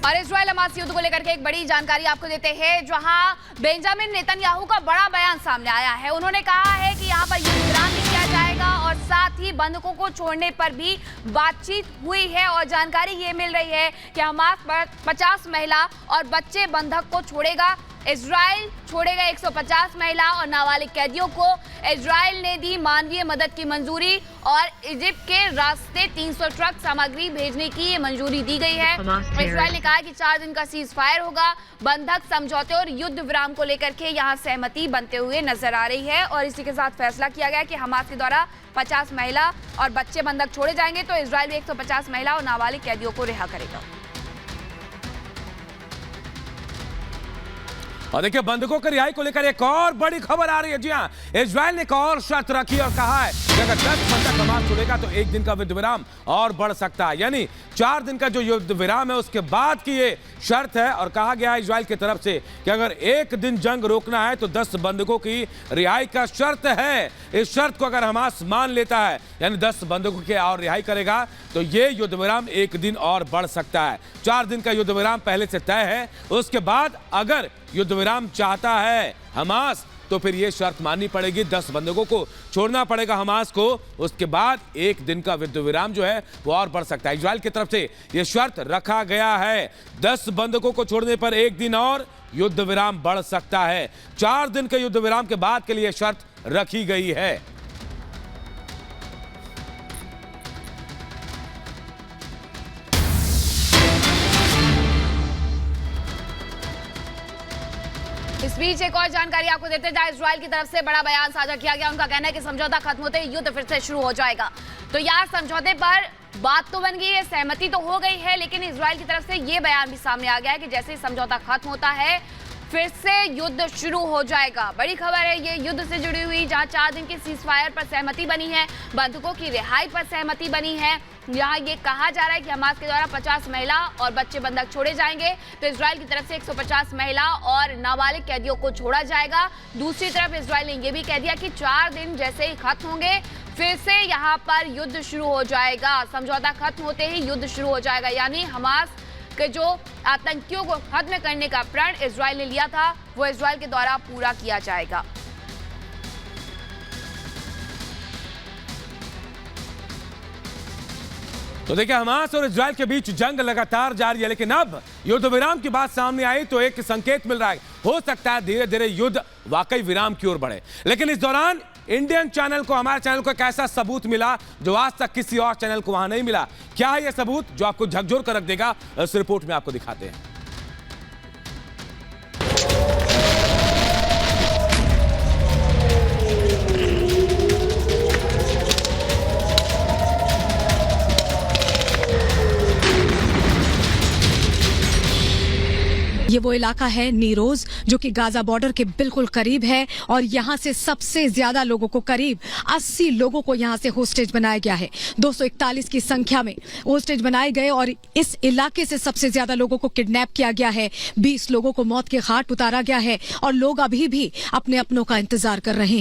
और Israel Hamas युद्ध को लेकर के एक बड़ी जानकारी आपको देते हैं, जहां बेंजामिन नेतन्याहू का बड़ा बयान सामने आया है। उन्होंने कहा है कि यहां पर युद्ध विराम भी किया जाएगा और साथ ही बंधकों को छोड़ने पर भी बातचीत हुई है। और जानकारी ये मिल रही है कि हमास 50 महिला और बच्चे बंधक को छोड़ेगा। इजराइल छोड़ेगा 150 महिला और नाबालिग कैदियों को। इजराइल ने दी मानवीय मदद की मंजूरी और इजिप्ट के रास्ते 300 ट्रक सामग्री भेजने की ये मंजूरी दी गई है। इजराइल ने कहा कि 4 दिन का सीज फायर होगा। बंधक समझौते और युद्ध विराम को लेकर के यहाँ सहमति बनते हुए नजर आ रही है। और इसी के साथ फैसला किया गया कि हमास के द्वारा 50 महिला और बच्चे बंधक छोड़े जाएंगे, तो इजराइल भी 150 महिला और नाबालिग कैदियों को रिहा करेगा। और देखिए, बंधकों की रिहाई को लेकर एक और बड़ी खबर आ रही है। जी हाँ, इजराइल ने एक और शर्त रखी और कहा है कि अगर 10 बंधक हमास छोड़ेगा तो 1 दिन का युद्ध विराम और बढ़ सकता है। यानी 4 दिन का जो युद्ध विराम है उसके बाद की ये शर्त है। और कहा गया है इजराइल की तरफ से कि अगर 1 दिन जंग रोकना है तो 10 बंधकों की रिहाई का शर्त है। इस शर्त को अगर हमास मान लेता है, यानी 10 बंधकों की और रिहाई करेगा, तो ये युद्ध विराम 1 दिन और बढ़ सकता है। 4 दिन का युद्ध विराम पहले से तय है। उसके बाद अगर युद्ध विराम चाहता है हमास तो फिर यह शर्त माननी पड़ेगी, 10 बंधकों को छोड़ना पड़ेगा हमास को। उसके बाद 1 दिन का युद्ध विराम जो है वो और बढ़ सकता है। इजराइल की तरफ से यह शर्त रखा गया है, 10 बंधकों को छोड़ने पर 1 दिन और युद्ध विराम बढ़ सकता है। 4 दिन के युद्ध विराम के बाद के लिए शर्त रखी गई है। इस बीच एक और जानकारी आपको देते हैं, जहां इजराइल की तरफ से बड़ा बयान साझा किया गया। उनका कहना है कि समझौता खत्म होते ही युद्ध फिर से शुरू हो जाएगा। तो यार, समझौते पर बात तो बन गई है, सहमति तो हो गई है, लेकिन इजराइल की तरफ से ये बयान भी सामने आ गया है कि जैसे ही समझौता खत्म होता है फिर से युद्ध शुरू हो जाएगा। बड़ी खबर है ये युद्ध से जुड़ी हुई, जहां 4 दिन के सीज फायर पर सहमति बनी है, बंधकों की रिहाई पर सहमति बनी है। यहाँ ये कहा जा रहा है कि हमास के द्वारा 50 महिला और बच्चे बंधक छोड़े जाएंगे, तो इजराइल की तरफ से 150 महिला और नाबालिग कैदियों को छोड़ा जाएगा। दूसरी तरफ इजराइल ने यह भी कह दिया कि 4 दिन जैसे ही खत्म होंगे फिर से यहाँ पर युद्ध शुरू हो जाएगा। समझौता खत्म होते ही युद्ध शुरू हो जाएगा, यानी हमास के जो आतंकियों को खत्म करने का प्रण इजराइल ने लिया था वो इजराइल के द्वारा पूरा किया जाएगा। तो देखिए, हमास और इजराइल के बीच जंग लगातार जारी है, लेकिन अब युद्ध विराम की बात सामने आई तो एक संकेत मिल रहा है, हो सकता है धीरे धीरे युद्ध वाकई विराम की ओर बढ़े। लेकिन इस दौरान इंडियन चैनल को, हमारे चैनल को एक ऐसा सबूत मिला जो आज तक किसी और चैनल को वहां नहीं मिला। क्या है यह सबूत जो आपको झकझोर कर रख देगा? इस रिपोर्ट में आपको दिखाते हैं। ये वो इलाका है नीरोज, जो कि गाजा बॉर्डर के बिल्कुल करीब है। और यहाँ से सबसे ज्यादा लोगों को, करीब 80 लोगों को यहाँ से होस्टेज बनाया गया है। 241 की संख्या में होस्टेज बनाए गए और इस इलाके से सबसे ज्यादा लोगों को किडनैप किया गया है। 20 लोगों को मौत के घाट उतारा गया है और लोग अभी भी अपने अपनों का इंतजार कर रहे हैं।